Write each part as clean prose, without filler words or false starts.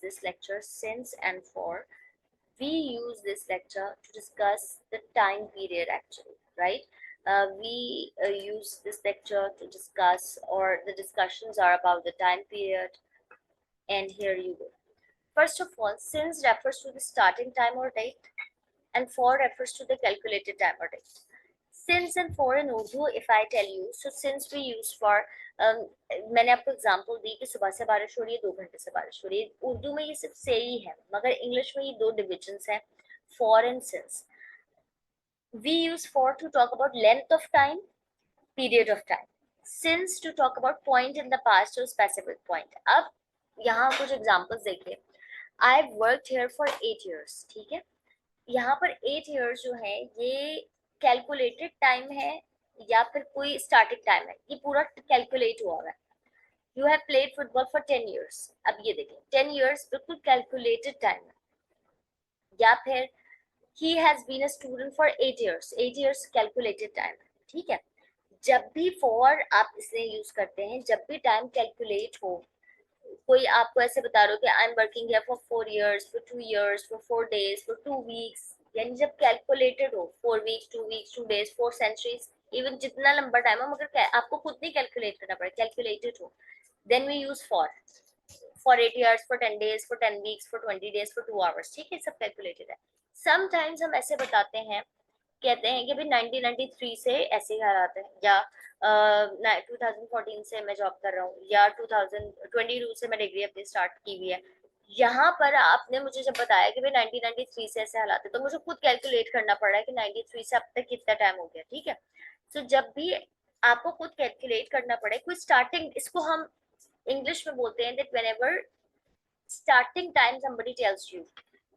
this lecture since and for. We use this lecture to discuss the time period actually, right? We use this lecture to discuss, or the discussions are about the time period. And here you go. First of all, since refers to the starting time or date, and for refers to the calculated time or date. Since and for in Urdu, if I tell you, so since we use for, मैंने आपको example दी कि सुबह से बारिश हो रही है, 2 घंटे से बारिश हो रही है. उर्दू में ये सिर्फ से ही है, मगर इंग्लिश में ये 2 डिविजन्स हैं, for and since. We use for to talk about length of time, period of time. Since to talk about point in the past or specific point. अब यहाँ कुछ एग्जांपल्स देखिए. I've worked here for 8 years. ठीक है, यहाँ पर 8 years जो है ये कैलकुलेटेड टाइम है या फिर कोई स्टार्टिंग टाइम है, ये पूरा कैलकुलेट हुआ है. You have played football for 10 years. अब ये देखिए 10 years बिल्कुल कैलकुलेटेड टाइम है. या फिर he has been a student for 8 years. 8 years calculated time है. ठीक है, जब भी फॉर आप इसलिए यूज करते हैं जब भी टाइम कैलकुलेट हो. कोई आपको ऐसे बता रहा हो कि I am working here for 4 years, for 2 years, for 4 days, for 2 weeks, यानी जब कैलकुलेटेड हो 4 weeks, 2 weeks, 2 days, 4 centuries, even जितना लंबा टाइम हो मगर आपको खुद नहीं कैलकुलेट करना पड़े, कैलकुलेटेड हो, then we use for 8 years, for 10 days, for 10 weeks, for 20 days, for 2 hours. ठीक है, सब कैलकुलेटेड है. समटाइम्स हम ऐसे बताते हैं, कहते हैं कि भाई 1993 से ऐसे हालात है, या 2014 से मैं जॉब कर रहा हूँ, या 2022 से मैं डिग्री अपनी स्टार्ट की हुई है. यहाँ पर आपने मुझे जब बताया कि भाई 1993 से ऐसे हालात है, तो मुझे खुद कैलकुलेट करना पड़ रहा है कि 93 से अब तक कितना टाइम हो गया. ठीक है, सो जब भी आपको खुद कैलकुलेट करना पड़े कोई स्टार्टिंग, इसको हम इंग्लिश में बोलते हैं that whenever starting time somebody tells you.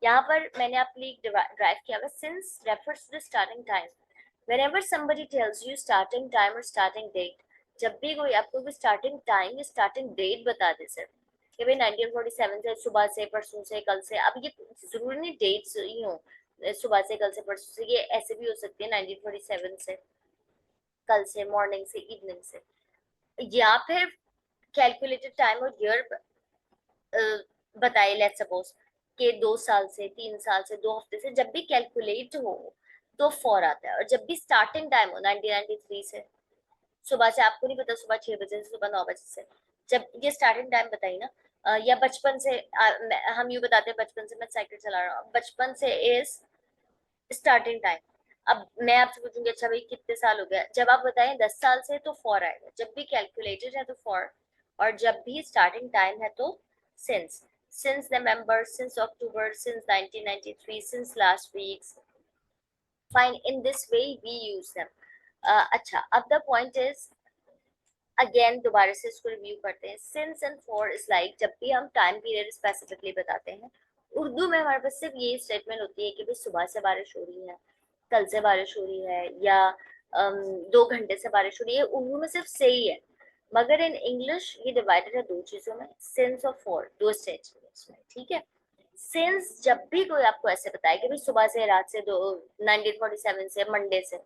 यहाँ पर मैंने आपके लिए ड्राइव किया हुआ, since refers to the starting time. Whenever somebody tells you starting time or starting date, जब भी कोई आपको कोई स्टार्टिंग टाइम या स्टार्टिंग डेट बता दे सर कि भाई 1947 से, सुबह से, परसों से, कल से. अब ये जरूरी नहीं डेट्स ही हो, सुबह से, कल से, परसों से, ये ऐसे भी हो सकती है 1947 से, कल से, मॉर्निंग से, इवनिंग से, या फिर कैलकुलेटेड टाइम और ईयर बताए. लेट्स सपोज कि 2 साल से, 3 साल से, 2 हफ्ते से, जब भी कैलकुलेट हो तो फॉर आता है. और जब भी स्टार्टिंग टाइम हो 1993 से, सुबह से, आपको नहीं पता सुबह 6 बजे से सुबह 9 बजे से, जब ये स्टार्टिंग टाइम बताई ना, या बचपन से, हम यूँ बताते हैं बचपन से मैं साइकिल चला रहा हूँ, बचपन से इज स्टार्टिंग टाइम. अब मैं आपसे पूछूंगी अच्छा भाई कितने साल हो गया, जब आप बताएं 10 साल से तो फॉर आएगा. जब भी कैलकुलेटेड है तो फॉर, और जब भी स्टार्टिंग टाइम है तो since. Since November, since October, since 1993, since last weeks. Fine, in this way we use them. अच्छा, अब the point is again दोबारा से इसको रिव्यू करते हैं. since and for is like जब भी हम टाइम पीरियड स्पेसिफिकली बताते हैं. उर्दू में हमारे पास सिर्फ ये स्टेटमेंट होती है कि भाई सुबह से बारिश हो रही है, कल से बारिश हो रही है, या 2 घंटे से बारिश हो रही है. उर्दू में सिर्फ से ही है, मगर इन इंग्लिश ये डिवाइडेड है 2 चीजों में, since और for, 2 स्टेटमेंट्स में. ठीक है, सिंस जब भी कोई आपको ऐसे बताए कि भाई सुबह से, रात से, 1947 से, मंडे से.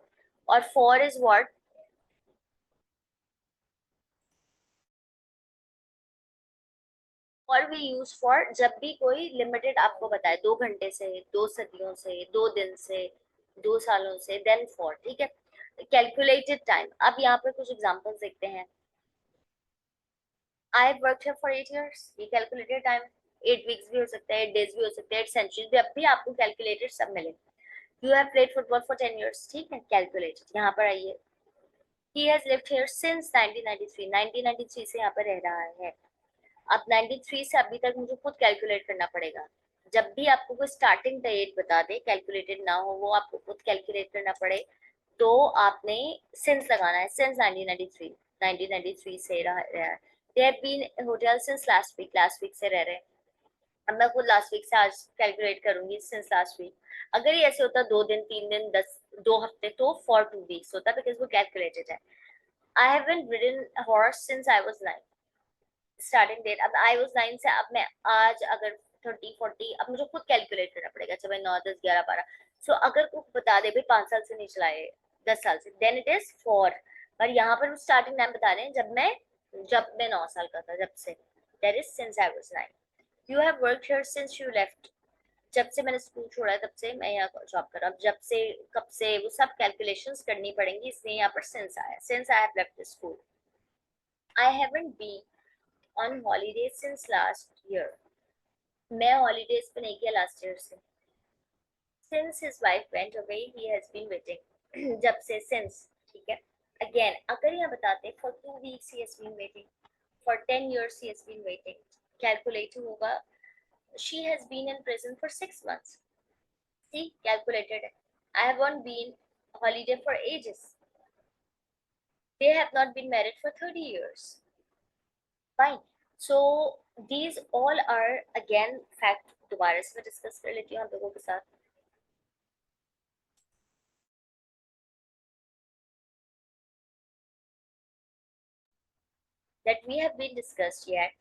और for is what, for we use for जब भी कोई लिमिटेड आपको बताए, 2 घंटे से, 2 सदियों से, 2 दिन से, 2 सालों से, देन फॉर. ठीक है, कैलकुलेटेड टाइम. अब यहाँ पे कुछ एग्जांपल्स देखते हैं. I have worked here for 8 years, ये कैलकुलेटेड टाइम. 8 वीक्स भी हो सकता है, 8 डेज भी हो सकते हैं, 8 सेंचुरीज भी. अब भी आपको कैलकुलेटेड सब मिले. You have played football for 10 years. ठीक है, कैलकुलेटेड. यहाँ पर आइए, he has lived here since 1993. 1993 से यहाँ पर रह रहा है. अब 93 से अभी तक मुझे खुद कैलकुलेट करना पड़ेगा. जब भी आपको कोई स्टार्टिंग डेट बता दे, कैलकुलेटेड ना हो, वो आपको खुद कैलकुलेट करना पड़े, तो आपने सिंस लगाना है. सिंस 1993 से रहा है. They have been hotel since last week, last week से रह रहे हैं. अब मैं खुद लास्ट वीक से आज कैलकुलेट करूंगी सिंस लास्ट वीक. अगर ये ऐसे होता 2 दिन, 3 दिन, 2 हफ्ते, तो फॉर 2 वीक्स होता, बिकॉज वो कैलकुलेटेड है. I haven't ridden a horse since I was 9. Starting date, अब I was 9 से, अब मैं आज अगर 30, 40, अब मुझे खुद कैलकुलेट करना पड़ेगा. अच्छा भाई 9, 10, 11, 12. सो अगर कोई बता दे भाई 5 साल से नहीं चलाए, 10 साल से, देन इट इज फॉर. पर यहाँ पर स्टार्टिंग टाइम बता रहे हैं जब मैं 9 साल का था, जब से. That is since I was 9. You have worked here since you left. जब से मैंने स्कूल छोड़ा है तब से मैं यहाँ जॉब कर रहा हूँ. जब से कब से वो सब कैलकुलेशंस करनी पड़ेंगी, इसलिए यहाँ पर सिंस आया. Since I have left the school. I haven't been on holiday since last year. मैं हॉलीडेज पे नहीं किया लास्ट ईयर से. Since his wife went away he has been waiting. जब से सिंस. ठीक है. अगेन अगर यहाँ बताते for 2 weeks he has been waiting, for 10 years he has been waiting, calculate होगा she has been in prison for 6 months. See, calculated. I haven't been holiday for ages. They have not been married for 30 years. Fine. So these all are again fact. दोबारा से मैं discuss कर लेती हूँ आप लोगों के साथ. That we have been discussed yet.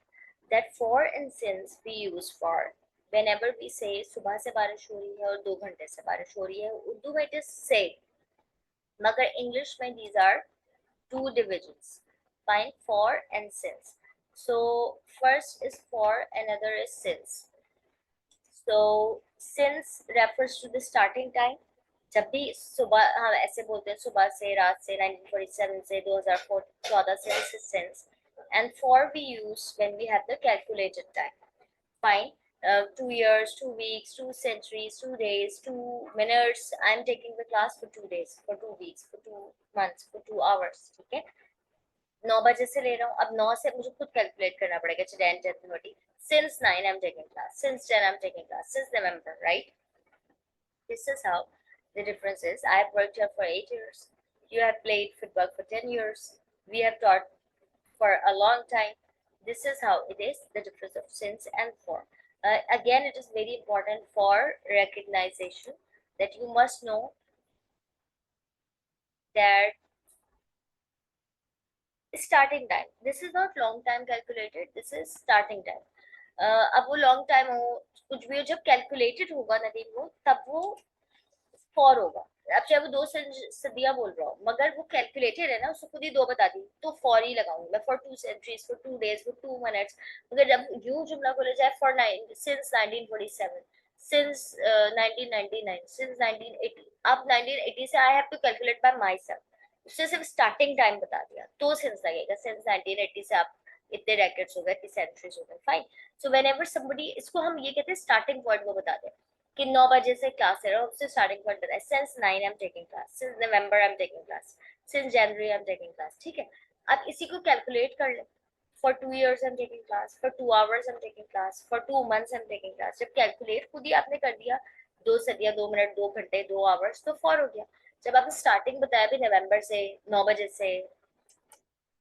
That for and since we use for whenever we say सुबह से बारिश हो रही है और 2 घंटे से बारिश हो रही है. उर्दू में it is say. मगर इंग्लिश में these are two divisions. Fine. For and since. So first is for, another is since. So since refers to the starting time. जब भी सुबह हम ऐसे बोलते हैं सुबह से, रात से, 1947 से 2014 से, this is since. And for we use when we have the calculated time. Fine. 2 years, 2 weeks, 2 centuries, 2 days, 2 minutes. I'm taking the class for 2 days, for 2 weeks, for 2 months, for 2 hours. ठीक है. 9 बजे से ले रहा हूँ. अब 9 से मुझे खुद कैलकुलेट करना पड़ेगा. 10, 10, 20. Since 9 I'm taking class. Since 10 I'm taking class. Since November, right? This is how the difference is. I've worked here for 8 years. You have played football for 10 years. We have taught for a long time. This is how it is, the difference of since and for. Again, it is very important for recognition that you must know that starting time. This is not long time calculated. This is starting time. अब वो long time हो कुछ भी हो, जब calculated होगा नदीम वो, तब वो फॉर होगा. अब चाहे वो 2 सदियां बोल रहा हो, मगर वो कैलकुलेटेड है ना, उसको खुद ही 2 बता दी तो फॉर ही लगाऊंगी मैं. For 2 centuries, for 2 days, for 2 minutes. मगर जब यूं जुमला बोला जाए फॉर 9 सिंस 1947, सिंस 1999, सिंस 1980. अब 1980 से I have to calculate by myself. उससे सिर्फ स्टार्टिंग टाइम बता दिया तो सिंस लगेगा. सिंस 1980 से आप इतने रैकेट्स हो गए, इतनी सेंचुरीज हो गए. फाइन. सो व्हेनेवर समबडी, इसको हम ये कहते हैं स्टार्टिंग पॉइंट वो बता दें कि 9 बजे से क्लास ले रहा हूँ, उससे स्टार्टिंग पॉइंट बताया. Since 9 I am taking class. Since November I am taking class. Since January I am taking class. ठीक है. अब इसी को कैलकुलेट कर ले. For 2 years I am taking class. For 2 hours I am taking class. For 2 months I am taking class. जब calculate खुद ही आपने कर दिया, 2 सदियां, 2 मिनट, 2 घंटे, 2 hours, तो फॉर हो गया. जब आपने स्टार्टिंग बताया भी नवंबर से, 9 बजे से,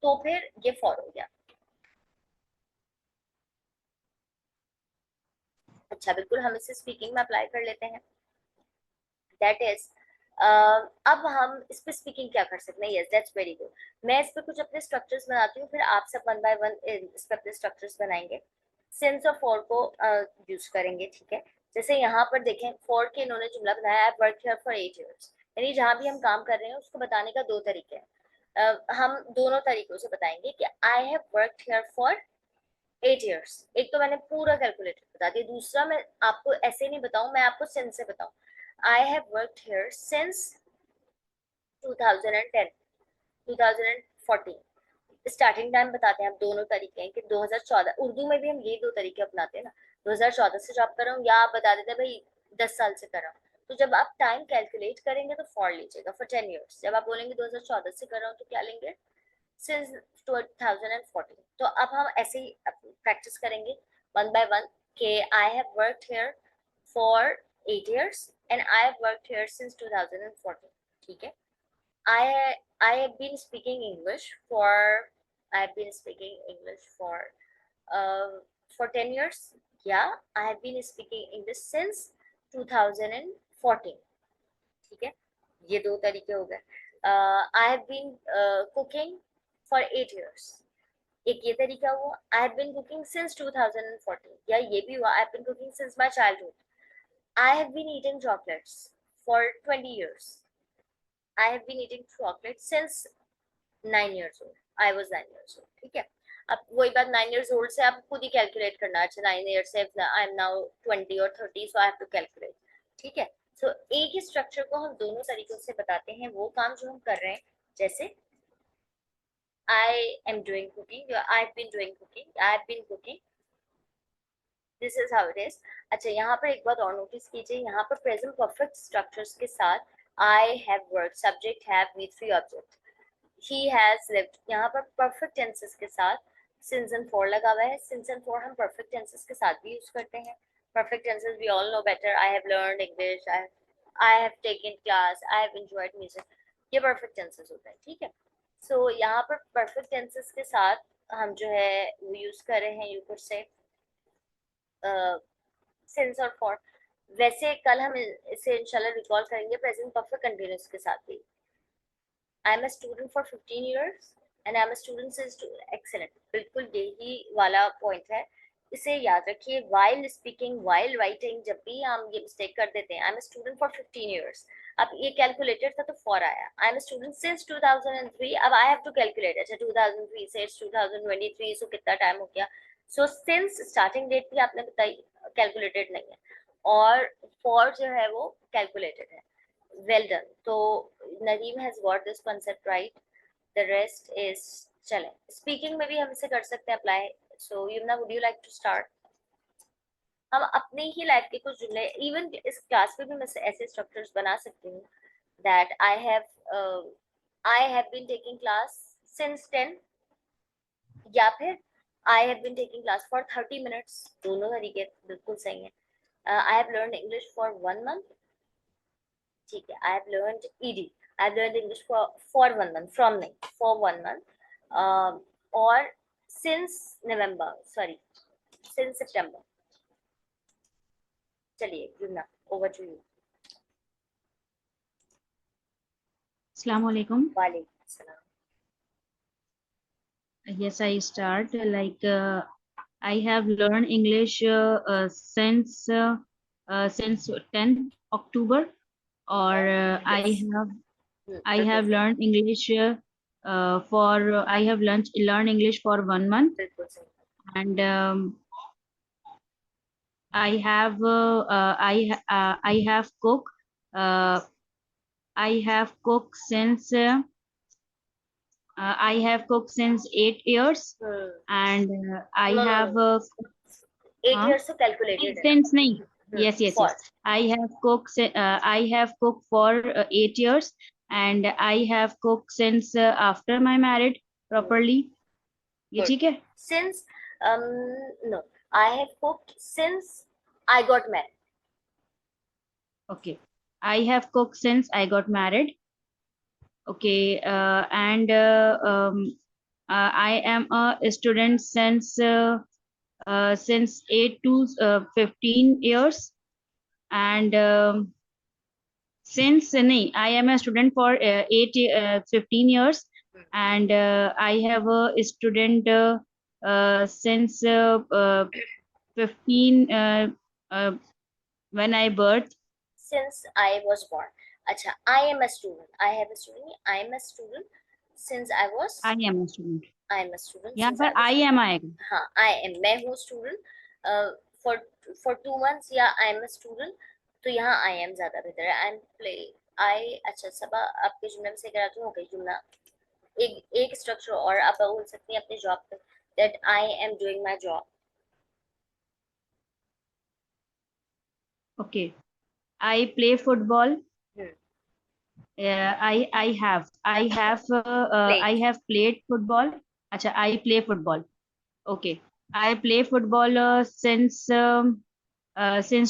तो फिर ये फॉर हो गया. अच्छा, बिल्कुल हम इसे स्पीकिंग में अप्लाई कर लेते हैं. दैट इज अब हम इस पे स्पीकिंग क्या कर सकते हैं. Yes, that's very good. मैं इस पे कुछ अपने स्ट्रक्चर्स बनाती हूँ, फिर आप सब वन बाय वन इस पे अपने स्ट्रक्चर्स बनाएंगे. सिंस और फॉर को यूज करेंगे. ठीक है. जैसे यहाँ पर देखें, फॉर के इन्होंने जुमला बनाया, आई वर्क हियर फॉर 8 years. यानी जहाँ भी हम काम कर रहे हैं उसको बताने का 2 तरीके हैं. हम दोनों तरीकों से बताएंगे कि I have worked here for 8 years. एक तो मैंने पूरा कैलकुलेटर बता दिया. दूसरा मैं आपको ऐसे नहीं बताऊं, मैं आपको सिंस से बताऊं. I have worked here since 2010, 2014. Starting time बताते हैं. आप दोनों तरीके हैं कि 2014. उर्दू में भी हम ये 2 तरीके अपनाते हैं ना. 2014 से जॉब कर रहा हूँ, या आप बता देते हैं भाई 10 साल से कर रहा हूँ. तो जब आप टाइम कैलकुलेट करेंगे तो फॉर लीजिएगा फॉर 10 years. जब आप बोलेंगे 2014 से कर रहा हूँ तो क्या लेंगे, सिंस 2014. तो अब हम ऐसे ही प्रैक्टिस करेंगे वन बाय वन कि I have worked here for 8 years and I have worked here since 2014. ठीक है. I have been speaking English for I have been speaking English for 10 years. Yeah, I have been speaking English since 2014. ठीक है. ये 2 तरीके हो गए. I have been cooking for 8 years. एक ये तरीका हुआ. I have been cooking since 2014. या ये भी हुआ, I have been cooking since my childhood. I have been eating chocolates for 20 years. I have been eating chocolate since 9 years old. I was 9 years old. ठीक है. अब वही बात 9 years old से आप खुद ही कैलकुलेट करना, अच्छा 9 years से आई एम नाउ 20 और 30, सो आई हैव टू कैलकुलेट, ठीक है। सो एक ही स्ट्रक्चर को हम दोनों तरीकों से बताते हैं, वो काम जो हम कर रहे हैं, जैसे I am doing cooking, I've been doing cooking, I've been cooking, this is how it is. अच्छा, यहाँ पर एक बात और नोटिस कीजिए, यहाँ पर प्रेजेंट परफेक्ट स्ट्रक्चर्स के साथ I have work, subject have with free object, he has lived, यहाँ पर परफेक्ट टेंसेस के साथ सिंस एंड फॉर लगा हुआ है। सिंस एंड फॉर हम परफेक्ट टेंसेस के साथ भी यूज करते हैं। Perfect tenses we all know better, I have learned English, I have taken class, I have enjoyed music, ये परफेक्ट टेंसेस होता है, ठीक है। सो यहाँ पर परफेक्ट टेंसेस के साथ हम जो है वो यूज कर रहे हैं, यू कुड से सिंस और फॉर। वैसे कल हम इसे इंशाल्लाह रिकॉल करेंगे प्रेजेंट परफेक्ट कंटिन्यूअस के साथ भी। I am a student for 15 years and I am a student since, excellent, बिल्कुल यही वाला पॉइंट है, इसे याद रखिए। वाइल स्पीकिंग, वाइल राइटिंग, जब भी हम ये मिस्टेक कर देते हैं, I am a student for 15 years, अब ये कैलकुलेटेड था तो फॉर आया, I am a student since 2003, अब आई हैव टू कैलकुलेट, अच्छा 2003 से 2023, सो कितना टाइम हो गया। सो सिंस स्टार्टिंग डेट भी आपने बताई, कैलकुलेटेड नहीं है, और फॉर जो है वो कैलकुलेटेड है। वेल डन, तो Nadeem has got this concept right, the rest is, चले स्पीकिंग में भी हम इसे कर सकते हैं apply. So Yamuna, would you like to start? हम अपनी ही लाइफ के कुछ जुमले, इवन इस क्लास में भी मैं ऐसे स्ट्रक्चर्स बना सकती हूँ, that I have been taking class since 10, या फिर I have been taking class for 30 minutes, दोनों तरीके बिल्कुल सही है। I have learn English for 1 month, ठीक है। I have learned ED, I have learned English for 1 month, from नहीं, फॉर 1 month, और सिंस नवंबर, सॉरी सिंस सितंबर। चलिए Yumna, over to you. Assalamu alaikum. वालेकुम सलाम। Yes, I start I have learned English since 10th October, or I yes, have बिल्कुल सही, learned English for I have learned English for 1 month, बिल्कुल सही। and I have cooked uh, I have cooked since I have cooked since 8 years, and I no no no, have 8 years तो calculated है ना। since nahi. Yes, yes, for, yes. I have cooked for 8 years, and I have cooked since after my marriage properly. ये good, ठीक है? Since, no, I have cooked since I got married. Okay. I have cooked since I got married. Okay. I am a student since 8 to 15 years, and since nahi, I am a student for 15 years, and I have a student since 15 when I birth. Since I was born, अच्छा, I am a student, I have a student, I am a student since I was, I am a student. I am a student यहाँ since पर I was, I am आएगा. हाँ I am, मैं हूँ student for 2 months, या I am a student, तो यहाँ I am ज्यादा बेहतर है। I am play, I, अच्छा सबा आपके जुमले में से कराती हूँ, हो गई जुमला। एक स्ट्रक्चर और आप बोल सकती हैं अपने जॉब पे, that I am doing my job। Okay. I play football. Hmm, I played, have played football. अच्छा, I play football. Okay. I play football since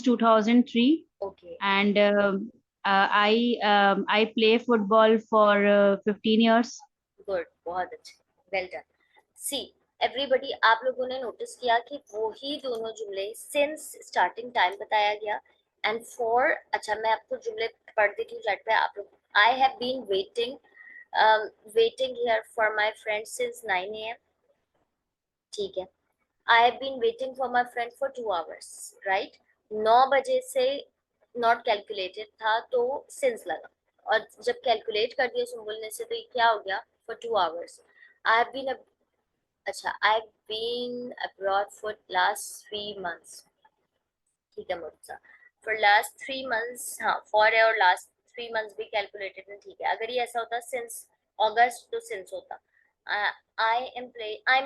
2003, okay, and I play football for 15 years. Good, बहुत अच्छे, well done. See everybody, आप लोगों ने notice किया कि वो ही दोनों जुमले सिंस स्टार्टिंग टाइम बताया गया, एंड फॉर, अच्छा मैं आपको जुमले पढ़ देती हूँ चैट पे आप लोग। I have been waiting, waiting here for my friend since 9 AM, ठीक है। I have been waiting for my friend for 2 hours, right. 9 बजे से नॉट कैलकुलेटेड था तो सिंस लगा, और जब कैलकुलेट कर दिया सुन बोलने से तो ये क्या हो गया, for 2 hours। I have been अच्छा, I've been abroad for last 3 months. ठीक है मुर्तजा, for last 3 months, हाँ for और last 3 months भी calculated है, ठीक है। अगर ये ऐसा होता since August तो since होता। I'm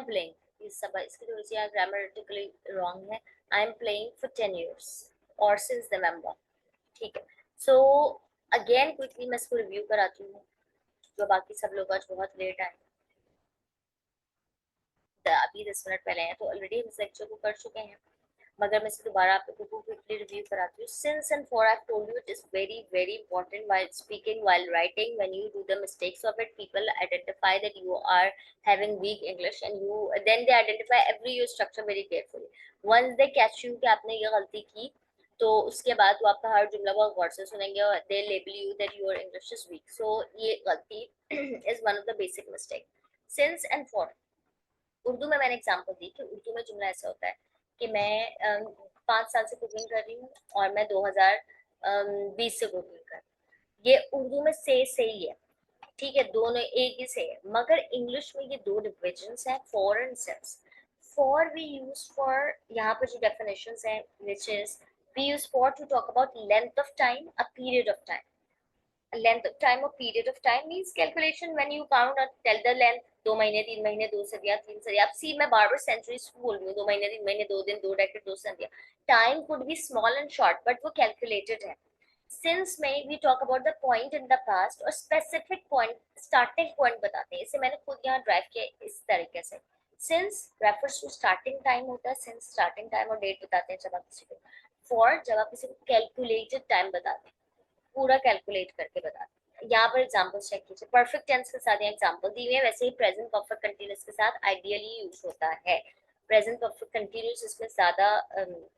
playing, ये सब इसकी थोड़ी सी यहाँ grammatically wrong है। I'm playing for 10 years और since November, ठीक है। So again quickly मैं इसको review कराती हूँ, जो बाकी सब लोग आज बहुत लेट आए, अभी 10 मिनट पहले हैं, तो ऑलरेडी हम इस लेक्चर को कर चुके हैं, मगर मैं इसे दोबारा आप लोगों को क्विकली रिव्यू कराती हूँ। Since and for, I told you, it is very very important while speaking, while writing. When you do the mistakes of it, people identify that you are having weak English, and you then they identify every your structure very carefully. Once they catch you कि आपने ये गलती की, तो उसके बाद वो आपका हर जुमला बहुत गौर से सुनेंगे और they label you that your English is weak. So ये गलती is one of the basic mistake. Since and for, Urdu में मैंने एग्जांपल दी कि उर्दू में जुमला ऐसा होता है कि मैं 5 साल से कुकिंग कर रही हूँ और मैं 2020 से कुकिंग कर रही हूँ। ये उर्दू में से ही है, ठीक है, दोनों एक ही से है, मगर इंग्लिश में ये दो डिविजन्स हैं, for and since. For we use for, यहाँ पर जो डेफिनेशंस हैं, which is we use for to talk about length of time, a period of time. Length of time और period of time means calculation when you count और tell the length, 2 महीने 3 महीने 2 सदियां 3 सदियां। आप सी मैं बार बार सेंचुरीज बोल रही हूँ, 2 महीने 3 महीने 2 दिन 2 डेकेड 2 सदियां। Time could be small and short but वो कैलकुलेटेड है। सिंस में we talk about the point in the past, और स्पेसिफिक पॉइंट, स्टार्टिंग पॉइंट बताते हैं। इसे मैंने खुद यहाँ ड्राइव किया इस तरीके से। Since refers to starting time होता है, सिंस स्टार्टिंग टाइम और डेट बताते हैं जब आप किसी को। फॉर जब आप किसी को कैलकुलेटेड टाइम बताते हैं, पूरा कैलकुलेट करके बताते हैं। यहाँ पर एग्जांपल्स चेक कीजिए, परफेक्ट टेंस के साथ एग्जांपल दी हुई है, वैसे ही प्रेजेंट परफेक्ट कंटीन्यूअस के साथ आइडियली यूज होता है। प्रेजेंट परफेक्ट कंटीन्यूअस इसमें ज्यादा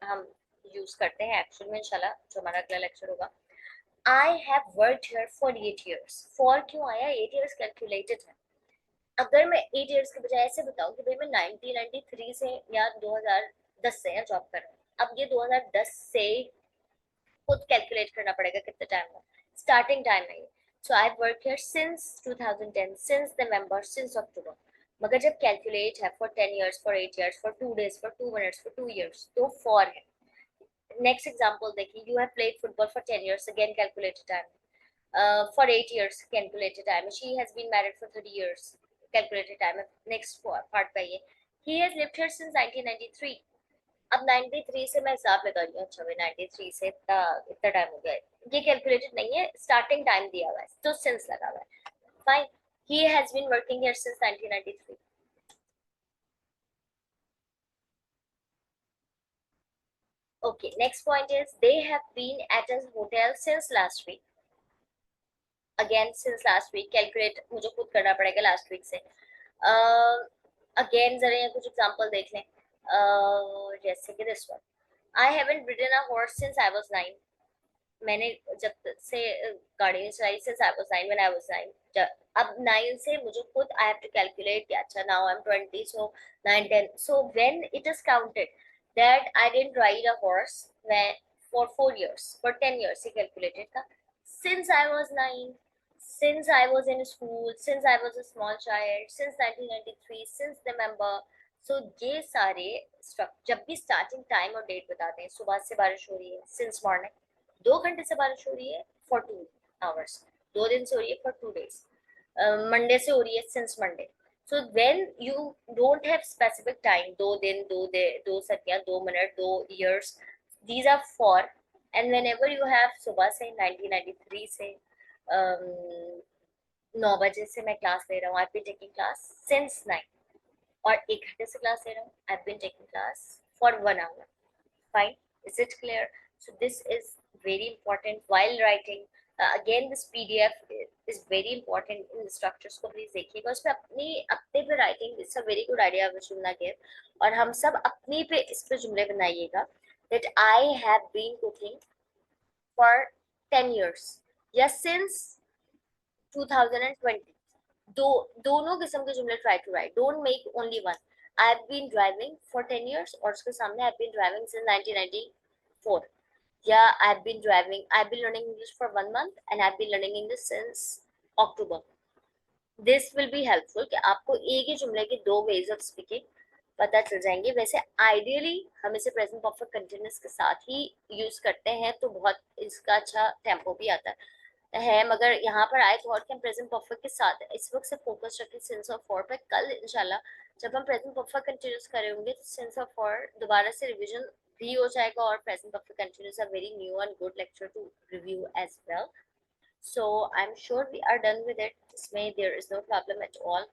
हम यूज करते हैं एक्चुअल में, इंशाल्लाह जो हमारा अगला लेक्चर होगा। I have worked here for 8 years। For क्यों आया, 8 years कैलकुलेटेड है। अगर मैं 8 years के बजाय ऐसे बताऊं कि भाई मैं 1993 से या 2010 से जॉब कर रहा हूँ, अब ये 2010 से खुद कैलकुलेट करना पड़ेगा कितना टाइम है, स्टार्टिंग टाइम है ये। So I work here since 2010, since November, since October. मगर जब कैलकुलेट है for 10 years, for 8 years, for 2 days, for 2 minutes, for 2 years, तो फॉर है। नेक्स्ट एग्जांपल देखिए, you have played football for 10 years, again calculated time. For 8 years calculated time. She has been married for 30 years, calculated time. Next part पे ये, he has lived here since 1993। अब 93 से मैं हिसाब लगा रही हूँ, अच्छा भाई 93 से इतना इतना टाइम हो गया है, ये कैलकुलेटेड नहीं है, स्टार्टिंग टाइम दिया हुआ है तो सिंस लगा हुआ है। Fine, he has been working here since 1993। Okay, next point is they have been at a hotel since last week. Again since last week calculate मुझे खुद करना पड़ेगा लास्ट वीक से। अगेन जरा ये कुछ एग्जांपल देख लें, जैसे कि this one, I haven't ridden a horse since I was 9। मैंने जब से गाड़ी नहीं चलाई, since I was 9, when I was 9। अब 9 से मुझे खुद आई हैव टू कैलकुलेट कि अच्छा now I am 20, so 9 10, so when it is counted that I didn't ride a horse when for 4 years, for 10 years he calculated था। since I was 9, since I was in school, since I was a small child, since 1993, since November। सो ये सारे जब भी starting time और date बताते हैं, सुबह से बारिश हो रही है सिंस मॉर्निंग, 2 घंटे से बारिश हो रही है फॉर 2 hours, 2 दिन से हो रही है फॉर 2 days, मंडे से हो रही है since Monday. So when you don't have specific time, 2 दिन 2 डे 2 सदियां 2 minute 2 years, these are for. And whenever you have सुबह से 1993 से 9 बजे से मैं क्लास ले रहा हूँ, I been taking class since 9, और 1 घंटे से क्लास ले रहा हूँ, I been taking class for 1 hour। Fine, is it clear? So this is very important while writing. Again, this PDF is very important in the structures को please देखिएगा, उसमें अपनी अपने पे writing, it's a very good idea which will not give, और हम सब अपनी पे इस पे जुमले बनाइएगा that I have been cooking for 10 years या since 2020। दोनों किस्म के जुमले try to write, don't make only one. I have been driving for 10 years और उसके सामने I have been driving since 1994, या I have been driving, I have been learning English for 1 month and I have been learning English since October. This will be helpful कि आपको एक ही जुमले के दो वेज ऑफ स्पीकिंग पता चल जाएंगे। वैसे आइडियली हम इसे प्रेजेंट परफेक्ट कंटिन्यूअस के साथ ही यूज करते हैं, तो बहुत इसका अच्छा टेम्पो भी आता है, मगर यहाँ पर आए थॉट कि हम प्रेजेंट परफेक्ट के साथ इस वक्त से फोकस रखें सेंस ऑफ फॉर पे। कल इंशाल्लाह जब हम प्रेजेंट परफेक्ट कंटिन्यूअस करे होंगे तो सेंस ऑफ फॉर दोबारा से रिवीजन भी हो जाएगा, और present perfect continuous a very new and good lecture to review as well. So I'm sure we are done with it. Isme, there is no problem at all.